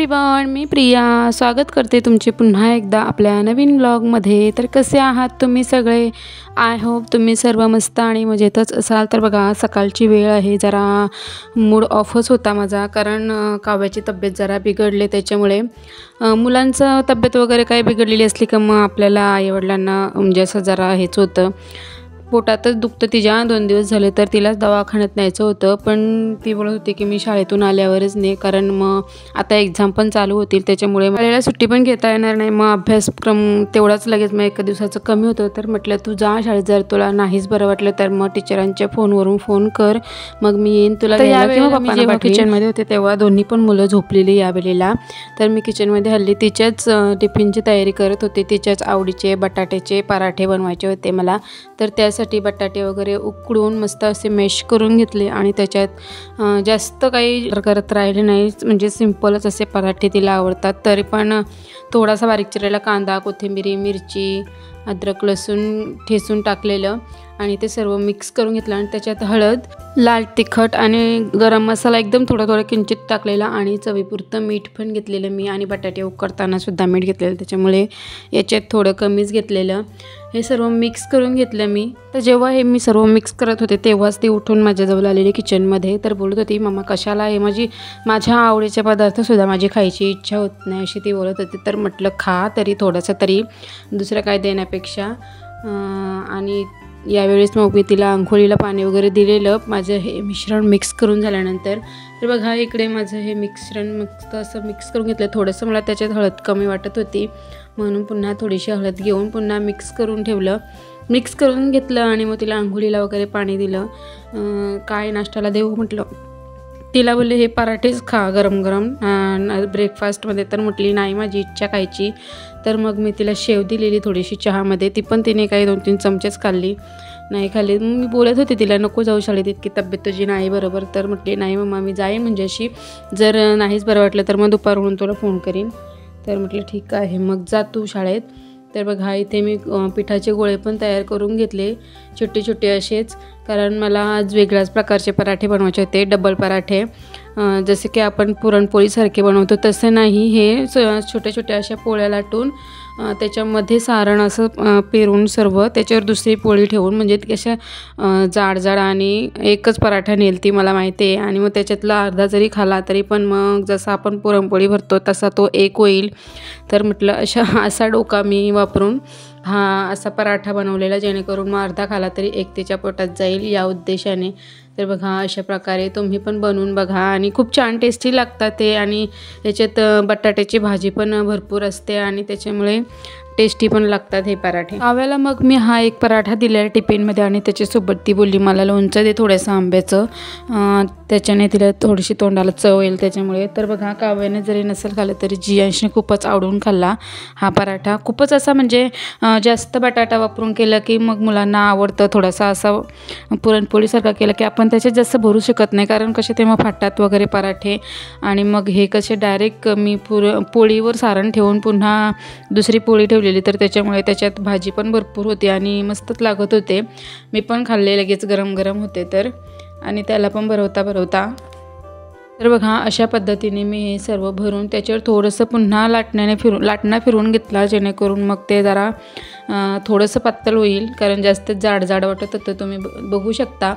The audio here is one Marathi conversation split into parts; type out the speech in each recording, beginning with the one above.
एव्हरीवन, मी प्रिया स्वागत करते तुमचे पुन्हा एकदा आपल्या नवीन व्लॉगमध्ये। तर कसे आहात तुम्ही सगळे? आय होप तुम्ही सर्व मस्त आणि मजेतच असाल। तर बघा, सकाळची वेळ आहे, जरा मूड ऑफच होता माझा, कारण काव्याची तब्येत जरा बिघडले, त्याच्यामुळे मुलांचं तब्येत वगैरे काही बिघडलेली असली का मग आपल्याला आईवडिलांना म्हणजे असं जरा हेच होतं, पोटातच दुखतं तिच्या 2 दिवस झाले, तर तिलाच दवाखान्यात न्यायचं होतं। पण ती बोलत होती की मी शाळेतून आल्यावरच ने, कारण मग आता एक्झाम पण चालू होतील, त्याच्यामुळे मला सुट्टी पण घेता येणार नाही। मग अभ्यासक्रम तेवढाच लगेच मग एका दिवसाचं कमी होतं, तर म्हटलं तू जा शाळेत, जर तुला नाहीच बरं वाटलं तर मग टीचरांच्या फोनवरून फोन कर, मग मी येईन तुला घ्यायला। किंवा जेव्हा किचनमध्ये होते तेव्हा दोन्ही पण मुलं झोपलेली यावेळेला, तर मी किचनमध्ये हल्ली तिच्याच टिफिनची तयारी करत होते। तिच्याच आवडीचे बटाट्याचे पराठे बनवायचे होते मला, तर त्यासाठी बटाटे वगैरे उकडून मस्त असे मॅश करून घेतले आणि त्याच्यात जास्त काही करत राहिले नाही, म्हणजे सिंपलच असे पराठे तिला आवडतात। तरी पण थोडासा बारीक चिरलेला कांदा, कोथिंबीर, मिरची, अद्रक, लसूण ठेचून टाकलेलं आणि ते सर्व मिक्स करून घेतलं आणि त्याच्यात हळद, लाल तिखट आणि गरम मसाला एकदम थोडा किंचित टाकलेला आणि चवीपुरतं मीठ पण घेतलेलं मी, आणि बटाटे उकडताना सुद्धा मीठ घेतलेलं, त्याच्यामुळे याच्यात थोडं कमीच घेतलेलं। हे सर्व मिक्स करून घेतलं मी। तर जेव्हा हे मी सर्व मिक्स करत होते तेव्हाच ती उठून माझ्याजवळ आलेली किचनमध्ये, तर बोलत होती मम्मा कशाला हे, माझ्या आवडीचे पदार्थसुद्धा माझी खायची इच्छा होत नाही अशी ती बोलत होती। तर म्हटलं खा तरी थोडंसं तरी, दुसरं काय देण्यापेक्षा। आणि यावेळेस मग मी तिला अंघोळीला पाणी वगैरे दिलेलं माझं हे मिश्रण मिक्स करून झाल्यानंतर। तर बघा, इकडे माझं हे मिश्रण मस्त असं मिक्स करून घेतलं। थोडंसं मला त्याच्यात हळद कमी वाटत होती, म्हणून पुन्हा थोडीशी हळद घेऊन पुन्हा मिक्स करून ठेवलं, मिक्स करून घेतलं आणि मग तिला अंघोळीला वगैरे पाणी दिलं। काय नाश्त्याला देऊ म्हटलं, तिला बोलले हे पराठेच खा गरम गरम ब्रेकफास्टमध्ये, तर म्हटली नाही माझी इच्छा खायची। तर मग मी तिला शेव दिलेली थोडीशी चहामध्ये, ती पण तिने काही 2-3 चमचेच खाल्ली, नाही खाल्ली। मी बोलत होते तिला नको जाऊ शाळेत, इतकी तब्येत तुझी नाही बरोबर, तर म्हटली नाही मम्मा मी जाईन, म्हणजे अशी जर नाहीच बरं वाटलं तर मग दुपारहून तुला फोन करीन। तर म्हटलं ठीक आहे मग जा तू शाळेत। तर बघा, इथे मी पिठाचे गोळे पण तयार करून घेतले, छोटे छोटे असेच, कारण मला आज वेगळ्याच प्रकारचे पराठे बनवायचे होते, डबल पराठे, जसे की आपण पुरणपोळीसारखे बनवतो तसे नाही, हे छोट्या छोट्या अशा पोळ्या लाटून त्याच्यामध्ये सारण असं पेरून सर्व त्याच्यावर दुसरी पोळी ठेवून, म्हणजे अशा जाड जाड, आणि एकच पराठा नेल ती मला माहिती आहे, आणि मग त्याच्यातला अर्धा जरी खाला तरी पण मग जसं आपण पुरणपोळी भरतो तसा तो एक होईल। तर म्हटलं असा डोका मी वापरून हा असा पराठा बनवलेला, जेणेकरून मग अर्धा खाला तरी एक त्याच्या पोटात जाईल या उद्देशाने। तर बघा, अशा प्रकारे तुम्ही पण बनवून बघा, आणि खूप छान टेस्टी लागतात ते, आणि त्याच्यात बटाट्याची भाजी पण भरपूर असते आणि त्याच्यामुळे टेस्टी पण लागतात हे पराठे। काव्याला मग मी हा एक पराठा दिला टिफिनमध्ये, आणि त्याच्यासोबत ती बोलली मला लोणचं दे थोडंसं आंब्याचं, त्याच्याने तिला थोडीशी तोंडाला चव येईल त्याच्यामुळे। तर बघा, काव्याने जरी नसेल खाल्लं तरी जियांशने खूपच आवडून खाल्ला हा पराठा। खूपच असा म्हणजे जास्त बटाटा वापरून केलं की मग मुलांना आवडतं, थोडासा असा पुरणपोळीसारखा केला की आपण त्याच्यात जास्त भरू शकत नाही, कारण कसे तेव्हा फाटतात वगैरे पराठे, आणि मग हे कसे डायरेक्ट मी पोळीवर सारण ठेवून पुन्हा दुसरी पोळी ठेवलेली, तर त्याच्यामुळे त्याच्यात भाजी पण भरपूर होती आणि मस्तच लागत होते। मी पण खाल्ले, लगेच गरम गरम होते तर, आणि त्याला पण भरवता। तर बघा, अशा पद्धतीने मी हे सर्व भरून त्याच्यावर थोडंसं पुन्हा लाटणं फिरवून घेतला, जेणेकरून मग ते जरा थोडंसं पातळ होईल, कारण जास्त जाड वाटत होतं, तुम्ही बघू शकता।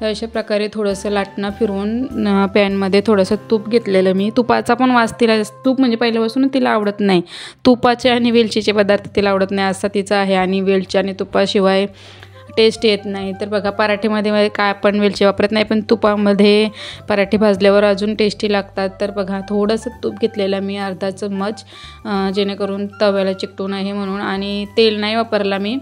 तर अशा प्रकारे थोडंसं लाटणं फिरवून पॅनमध्ये थोडंसं तूप घेतलेलं मी, तुपाचा पण वास तिला, तूप म्हणजे पहिल्यापासून तिला आवडत नाही, तुपाचे आणि वेलचीचे पदार्थ तिला आवडत नाही असा तिचा आहे, आणि वेलची आणि तुपाशिवाय टेस्ट येत नाही। तर बघा, पराठेमध्ये काय आपण वेलची वापरत नाही, पण तुपामध्ये पराठे भाजल्यावर अजून टेस्टी लागतात। तर बघा, थोडंसं तूप घेतलेलं मी, अर्धा चम्मच, जेणेकरून तव्याला चिकटू नये म्हणून, आणि तेल नाही वापरला मी,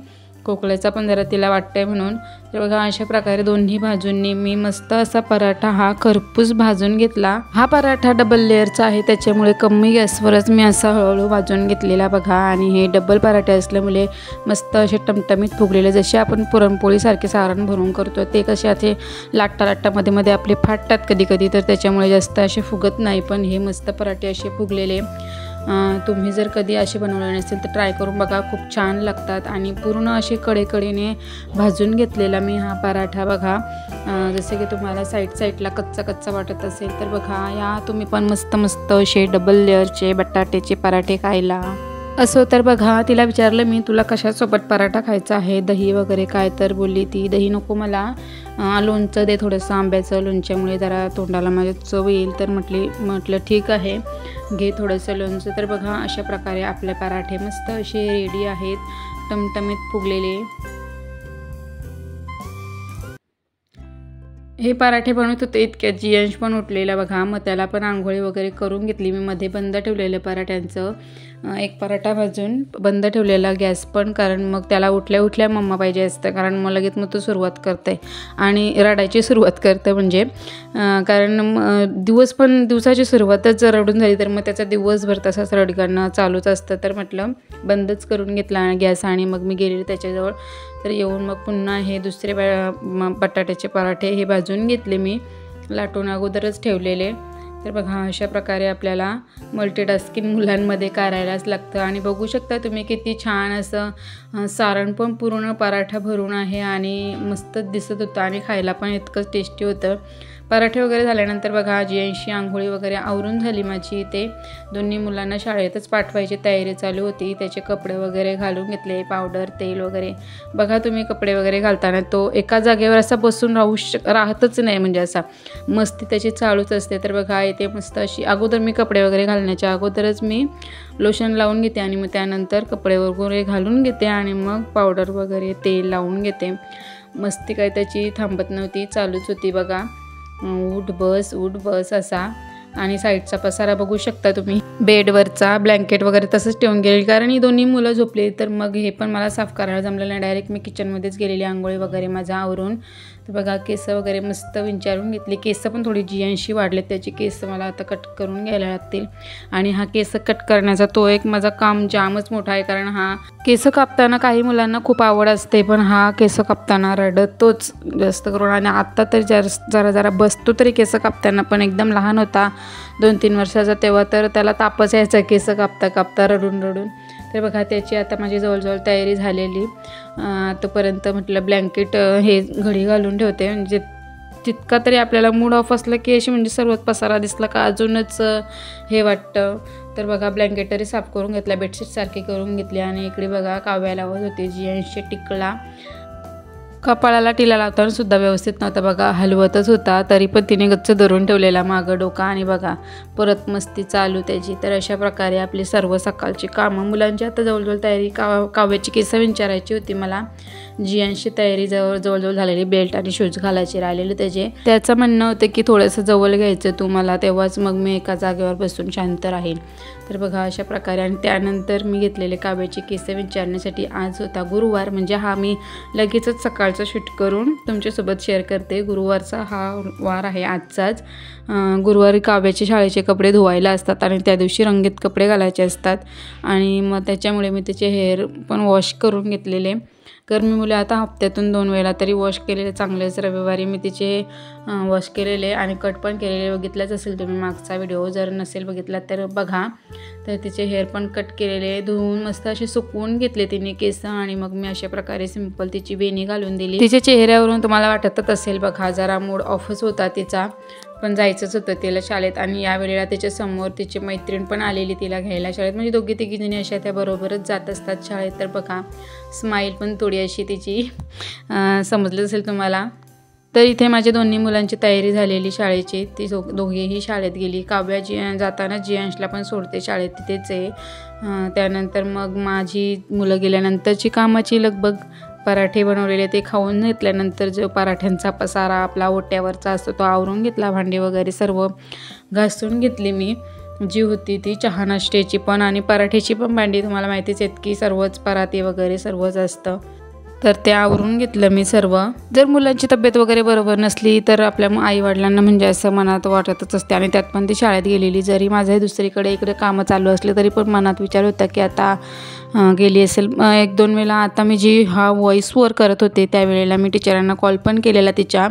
खोकल्याचा पण जरा तिला वाटतंय म्हणून। तर बघा, अशा प्रकारे दोन्ही बाजूंनी मी मस्त असा पराठा हा खरपूस भाजून घेतला। हा पराठा डबल लेअरचा आहे, त्याच्यामुळे कमी गॅसवरच मी असा हळूहळू भाजून घेतलेला बघा, आणि हे डबल पराठे असल्यामुळे मस्त असे टमटमीत फुगलेले, जसे आपण पुरणपोळीसारखे सारण भरून करतो ते कसे असे लाटता मध्ये आपले फाटतात कधी कधी, तर त्याच्यामुळे जास्त असे फुगत नाही, पण हे मस्त पराठे असे फुगलेले तुम्ही जर कधी असे बनवले नसेल तर ट्राय करून बघा, खूप छान लागतात. आणि पूर्ण असे कडेकडेने भाजून घेतलेला मी हा पराठा बघा. जसे की तुम्हाला साईडला कच्चा वाटत असेल तर बघा, या तुम्ही पण मस्त असे डबल लेअरचे बटाट्याचे पराठे खायला. असं तर बघा, तिला विचारलं मी, तुला कशासोबत पराठा खायचा आहे, दही वगैरे काय? तर बोलली ती दही नको मला, लोणचं दे थोडंसं, आंब्याचं लोणच्यामुळे जरा तोंडाला माझ्या चव येईल. तर म्हटलं ठीक आहे, घे थोडंसं लोणचं. तर बघा, अशा प्रकारे आपले पराठे मस्त असे रेडी आहेत, टमटमीत फुगलेले. हे पराठे बनवत होते इतक्यात जियांश पण उठलेला बघा. मग त्याला पण आंघोळी वगैरे करून घेतली मी. मध्ये बंद ठेवलेलं पराठ्यांचं, एक पराठा भाजून बंद ठेवलेला गॅस पण, कारण मग त्याला उठल्या मम्मा पाहिजे असतं, कारण मग लगेच मग तो सुरुवात करते आणि रडायची सुरुवात करते. म्हणजे कारण दिवसाची सुरुवातच जर रडून झाली तर मग त्याचा दिवसभर तसाच रडगाणं चालूच असतं. तर म्हटलं बंदच करून घेतला गॅस आणि मग मी गेलेले त्याच्याजवळ. तर येऊन मग पुन्हा हे दुसरे बटाट्याचे पराठे हे भाजून घेतले मी, लाटून अगोदरच ठेवलेले. तर बघा, अशा प्रकारे आपल्याला मल्टीटास्किंग मुलांमध्ये करायलाच लागतं. आणि बघू शकता तुम्ही किती छान असं सारण पण पूर्ण पराठा भरून आहे आणि मस्त दिसत होतं आणि खायला पण इतकंच टेस्टी होतं. पराठे वगैरे झाल्यानंतर बघा, जियांशी आंघोळी वगैरे आवरून झाली माझी. ते दोन्ही मुलांना शाळेतच पाठवायची तयारी चालू होती. त्याचे कपडे वगैरे घालून घेतले, पावडर तेल वगैरे. बघा तुम्ही कपडे वगैरे घालताना तो एका जागेवर असा बसून राहतच नाही, म्हणजे असा मस्ती त्याची चालूच असते. तर बघा, इथे मस्त अशी अगोदर मी कपडे वगैरे घालण्याच्या अगोदरच मी लोशन लावून घेते आणि मग त्यानंतर कपडे वगैरे घालून घेते आणि मग पावडर वगैरे तेल लावून घेते. मस्ती काय त्याची थांबत नव्हती, चालूच होती बघा. उठ बस असा. आणि साईडचा पसारा बघू शकता तुम्ही, बेडवरचा ब्लँकेट वगैरे तसंच ठेवून गेली, कारण ही दोन्ही मुलं झोपली. तर मग हे पण मला साफ करायला जमलं नाही. डायरेक्ट मी किचनमध्येच गेलेली आंघोळी वगैरे माझा आवरून. तर बघा, केस वगैरे मस्त विंचारून घेतली. केस पण थोडी जियांशी वाढले, त्याची केस मला आता कट करून घ्यायला लागतील. आणि हा केस कट करण्याचा तो एक माझा काम जामच मोठा आहे, कारण हा केस कापताना काही मुलांना खूप आवड असते, पण हा केस कापताना रडतोच जास्त करून. आणि आत्ता तर जरा बसतो तरी केस कापताना, पण एकदम लहान होता 2-3 वर्षाचा तेव्हा तर त्याला तापच यायचा केस कापता रडून. तर बघा, त्याची आता माझी जवळजवळ तयारी झालेली. तोपर्यंत म्हटलं ब्लँकेट हे घडी घालून ठेवते, म्हणजे तितका तरी आपल्याला मूड ऑफ असलं की अशी म्हणजे सर्वच पसारा दिसला का अजूनच हे वाटतं. तर बघा, ब्लँकेट तरी साफ करून घेतला, बेडशीट सारखी करून घेतली. आणि इकडे बघा, काव्या लावत होते जियांशी टिकला. कपाळाला टिला लावताना सुद्धा व्यवस्थित नव्हता बघा, हलवतच होता. तरी पण तिने गच्च धरून ठेवलेला मागं डोका. आणि बघा, परत मस्ती चालू त्याची. तर अशा प्रकारे आपली सर्व सकाळची कामं. मुलांची आता जवळजवळ तयारी. काव्याची केस विंचारायची होती मला. जियांशी तयारी जवळजवळ झालेली, बेल्ट आणि शूज घालायचे राहिलेले त्याचं म्हणणं होतं की थोडंसं जवळ घ्यायचं तू मला, तेव्हाच मग मी एका जागेवर बसून शांत राहील. तर बघा, अशा प्रकारे. आणि त्यानंतर मी घेतलेले काव्याची केस विंचारण्यासाठी. आज होता गुरुवार, म्हणजे हा मी लगेचच सकाळचं शूट करून तुमच्यासोबत शेअर करते. गुरुवारचा हा वार आहे आजचाच. गुरुवारी काव्याचे शाळेचे कपडे धुवायला असतात आणि त्या दिवशी रंगीत कपडे घालायचे असतात. आणि मग त्याच्यामुळे मी त्याचे हेअर पण वॉश करून घेतलेले. कारण मी मुले आता हप्त्यातून 2 वेळा तरी वॉश केलेले चांगलेच. रविवारी मी तिचे वॉश केलेले आणि कट पण केलेले. बघितलंच असेल तुम्ही मागचा व्हिडिओ, जर नसेल बघितला तर बघा. तर तिचे हेअर पण कट केलेले, धुवून मस्त असे सुकवून घेतले तिने केस. आणि मग मी अशा प्रकारे सिंपल तिची वेणी घालून दिली. तिच्या चेहऱ्यावरून तुम्हाला वाटतच असेल बघा, जरा मूड ऑफच होता तिचा, पण जायचंच होतं तिला शाळेत. आणि यावेळेला त्याच्यासमोर तिची मैत्रीण पण आलेली तिला घ्यायला शाळेत, म्हणजे दोघी तिघी जणी अशा त्या बरोबरच जात असतात शाळेत. तर बघा, स्माईल पण थोडी अशी तिची समजलं असेल तुम्हाला. तर इथे माझ्या दोन्ही मुलांची तयारी झालेली शाळेची. ती दोघेही शाळेत गेली. काव्या जाताना जियांशला पण सोडते शाळेत, तिथेच आहे. त्यानंतर मग माझी मुलं गेल्यानंतरची कामाची लगबग. पराठे बनवलेले ते खाऊन घेतल्यानंतर जो पराठ्यांचा पसारा आपला ओट्यावरचा असतो तो आवरून घेतला. भांडी वगैरे सर्व घासून घेतली मी, जी होती ती चहा नाश्त्याची पण आणि पराठ्याची पण भांडी. तुम्हाला माहितीच आहेत की सर्वच पराठे वगैरे सर्वच असतं, तर ते आवरून घेतलं मी सर्व. जर मुलांची तब्येत वगैरे बरोबर नसली तर आपल्या आईवडिलांना म्हणजे असं मनात वाटतच असते. आणि त्यात पण ती शाळेत गेलेली. जरी माझं दुसरीकडे इकडे कामं चालू असले तरी पण मनात विचार होता की आता गेली असेल 1-2 वेळेला. आता मी जी हा व्हॉईसवर करत होते त्यावेळेला मी टीचरांना कॉल पण केलेला तिच्या,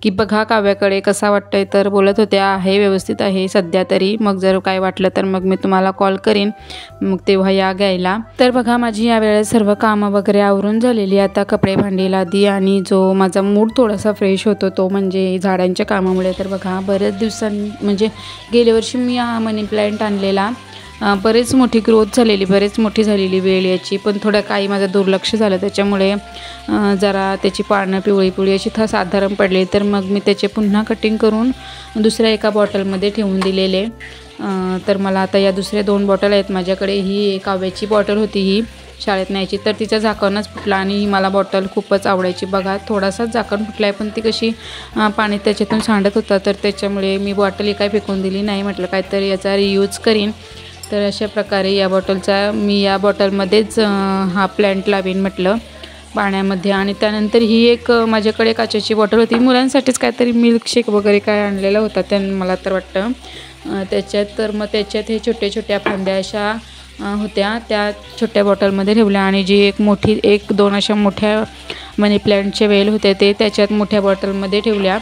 की बघा काव्याकडे कसा वाटतंय, तर बोलत होत्या आहे व्यवस्थित आहे सध्या तरी, मग जर काय वाटलं तर मग मी तुम्हाला कॉल करीन, मग तेव्हा या घ्यायला. तर बघा माझी यावेळेस सर्व कामं वगैरे आवरून झालेली. आता कपडे भांडी लादी आणि जो माझा मूड थोडासा फ्रेश होतो तो म्हणजे झाडांच्या कामामुळे. तर बघा बऱ्याच दिवसांनी म्हणजे गेल्या वर्षी मी हा मनी प्लॅन्ट आणलेला, बरेच मोठी ग्रोथ झालेली, बरेच मोठी झालेली वेळ याची, पण थोडं काही माझं दुर्लक्ष झालं त्याच्यामुळे जरा त्याची पानं पिवळी पिवळी अशी साधारण पडली. तर मग मी त्याचे पुन्हा कटिंग करून दुसऱ्या एका बॉटलमध्ये ठेवून दिलेले. तर मला आता या दुसऱ्या 2 बॉटल आहेत माझ्याकडे. ही काव्याची बॉटल होती ही शाळेत न्यायची, तर तिचं झाकणच फुटलं आणि ही मला बॉटल खूपच आवडायची. बघा थोडासाच झाकण फुटला आहे, पण ती कशी पाणी त्याच्यातून सांडत होतं, तर त्याच्यामुळे मी बॉटल काय फेकून दिली नाही, म्हटलं काहीतरी याचा रियूज करीन. तर अशा प्रकारे या बॉटलचा मी या बॉटलमध्येच हा प्लॅन्ट लावीन म्हटलं पाण्यामध्ये. आणि त्यानंतर ही एक माझ्याकडे काचेची बॉटल होती, मुलांसाठीच काहीतरी मिल्कशेक वगैरे काय आणलेला होता त्यांनी मला तर वाटतं त्याच्यात. तर मग त्याच्यात हे छोट्या छोट्या फांद्या अशा होत्या, त्या छोट्या बॉटलमध्ये ठेवल्या. आणि जी एक मोठी 1-2 अशा मोठ्या मनी प्लॅन्टचे वेल होते ते त्याच्यात मोठ्या बॉटलमध्ये ठेवल्या.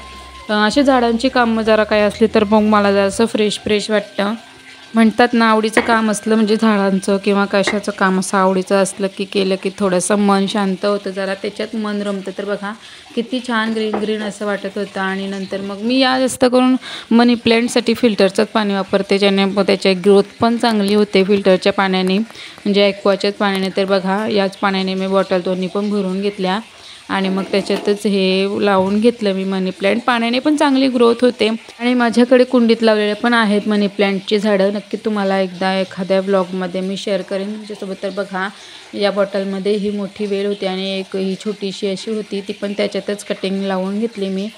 अशा झाडांची कामं जरा काय असली तर मग मला जरासं फ्रेश फ्रेश वाटतं. म्हणतात ना आवडीचं काम असलं म्हणजे झाडांचं किंवा कशाचं काम असं आवडीचं असलं की केलं की थोडंसं मन शांत होतं, जरा त्याच्यात मन रमतं. तर बघा किती छान ग्रीन ग्रीन असं वाटत होतं. आणि नंतर मग मी या जास्त करून मनी प्लॅन्टसाठी फिल्टरचंच पाणी वापरते, ज्याने त्याची ग्रोथ पण चांगली होते फिल्टरच्या पाण्याने, म्हणजे ॲक्वाच्याच पाण्याने. तर बघा याच पाण्याने मी बॉटल दोन्ही पण भरून घेतल्या आणि मग त्याच्यातच हे लावून घेतलं मी मनी प्लॅन्ट. पाण्याने पण चांगली ग्रोथ होते. आणि माझ्याकडे कुंडीत लावलेले पण आहेत मनी प्लॅन्टची झाडं, नक्की तुम्हाला एकदा एखाद्या ब्लॉगमध्ये मी शेअर करेन तुमच्यासोबत. तर बघा या बॉटलमध्ये ही मोठी वेल होती आणि एक ही छोटीशी अशी होती, ती पण त्याच्यातच कटिंग लावून घेतली मी.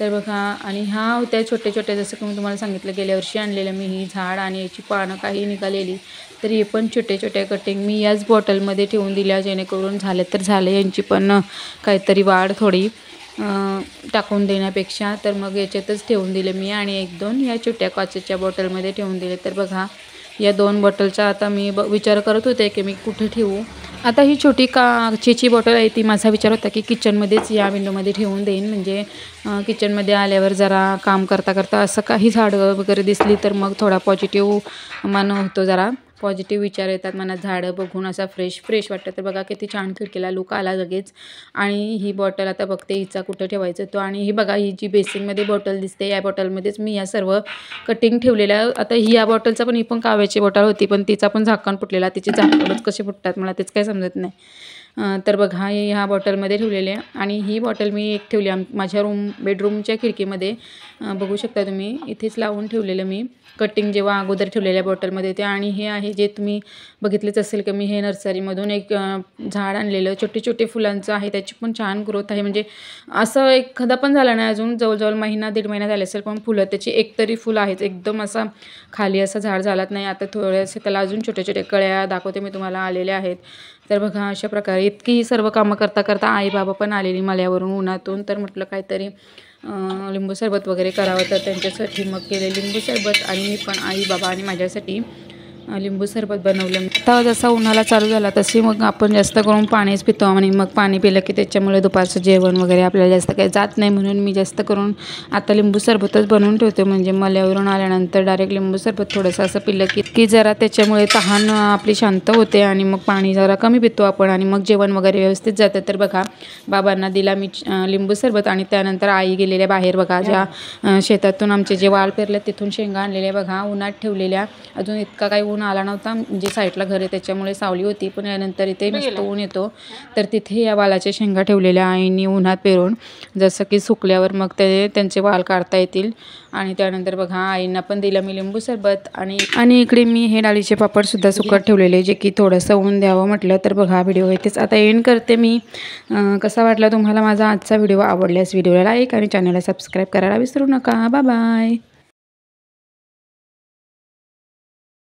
तर बघा आणि ह्या होत्या छोटे छोटे, जसं की मी तुम्हाला सांगितलं गेल्या वर्षी आणलेलं मी ही झाड आणि याची पानं काही निघालेली, तर हे पण छोटे छोटे कटिंग मी याच बॉटलमध्ये ठेवून दिल्या, जेणेकरून झालं तर झालं यांची पण काहीतरी वाढ थोडी टाकून देण्यापेक्षा. तर मग याच्यातच ठेवून दिले मी आणि 1-2 या छोट्या काचेच्या बॉटलमध्ये ठेवून दिले. तर बघा या 2 बॉटलचा आता मी विचार करत होते की मी कुठे ठेवू. आता ही छोटी काचेची बॉटल आहे ती माझा विचार होता की किचनमध्येच या विंडोमध्ये ठेवून देईन, म्हणजे किचनमध्ये आल्यावर जरा काम करता करता असं काही झाडं वगैरे दिसली तर मग थोडा पॉझिटिव्ह मन होतो, जरा पॉझिटिव्ह विचार येतात मनात झाडं बघून, असा फ्रेश फ्रेश वाटतं. तर बघा किती छान खिडकीला लुक आला लगेच. आणि ही बॉटल आता बघते हिचा कुठं ठेवायचं तो. आणि ही बघा ही जी बेसिनमध्ये बॉटल दिसते या बॉटलमध्येच मी या सर्व कटिंग ठेवलेल्या. आता ही या बॉटलचा पण ही पण काव्याची बॉटल होती, पण तिचा पण झाकण फुटलेला, तिचे झाकणच कसे फुटतात मला तेच काही समजत नाही. तर बघा ह्या बॉटलमध्ये ठेवलेले. आणि ही बॉटल मी एक ठेवली माझ्या बेडरूमच्या खिडकीमध्ये, बघू शकता तुम्ही, इथेच लावून ठेवलेलं मी कटिंग जेव्हा अगोदर ठेवलेल्या बॉटलमध्ये ते. आणि हे आहे जे तुम्ही बघितलेच असेल की मी हे नर्सरीमधून एक झाड आणलेलं छोटे छोटे फुलांचं आहे, त्याची पण छान ग्रोथ आहे, म्हणजे असं एखादा पण झालं नाही अजून, जवळजवळ 1-1.5 महिना झाले असेल, पण फुलं त्याची एकतरी फुलं आहेच, एकदम असा खाली असं झाड झालाच नाही. आता थोडेसे त्याला अजून छोटे छोटे कळ्या दाखवते मी तुम्हाला आलेल्या आहेत. तर बघा अशा प्रकारे इतकी ही सर्व कामं करता करता आई बाबा पण आलेली मल्यावरून उन्हातून, तर म्हटलं काहीतरी लिंबू सरबत वगैरे करावं, तर त्यांच्यासाठी मग केले लिंबू सरबत. आणि मी पण आई बाबा आणि माझ्यासाठी लिंबू सरबत बनवलं. आता जसा उन्हाळा चालू झाला तशी मग आपण जास्त करून पाणीच पितो आणि मग पाणी पिलं की त्याच्यामुळे दुपारचं जेवण वगैरे आपल्याला जास्त काही जात नाही, म्हणून मी जास्त करून आता लिंबू सरबतच बनवून ठेवते, म्हणजे मल्यावरून आल्यानंतर डायरेक्ट लिंबू सरबत थोडंसं असं पिलं की जरा त्याच्यामुळे तहान आपली शांत होते आणि मग पाणी जरा कमी पितो आपण आणि मग जेवण वगैरे व्यवस्थित जातं. तर बघा बाबांना दिला मी लिंबू सरबत आणि त्यानंतर आई गेलेल्या बाहेर, बघा ज्या शेतातून आमचे जे वाळ पेरले तिथून शेंगा आणलेल्या बघा उन्हात ठेवलेल्या. अजून इतका काही ऊन आला नव्हता, म्हणजे साईडला घर आहे त्याच्यामुळे सावली होती, पण यानंतर इथे मस्त ऊन येतो, तर तिथे या वालाच्या शेंगा ठेवलेल्या आईने उन्हात पेरून, जसं की सुकल्यावर मग त्यांचे वाल काढता येतील. आणि त्यानंतर बघा आईंना पण दिलं मी लिंबू सरबत. आणि इकडे मी हे डाळीचे पापडसुद्धा सुकत ठेवलेले, जे की थोडंसं ऊन द्यावं म्हटलं. तर बघा व्हिडिओ इथेच आता एंड करते मी. कसा वाटला तुम्हाला माझा आजचा व्हिडिओ? आवडल्यास व्हिडिओला लाईक आणि चॅनलला सबस्क्राईब करायला विसरू नका. Bye bye.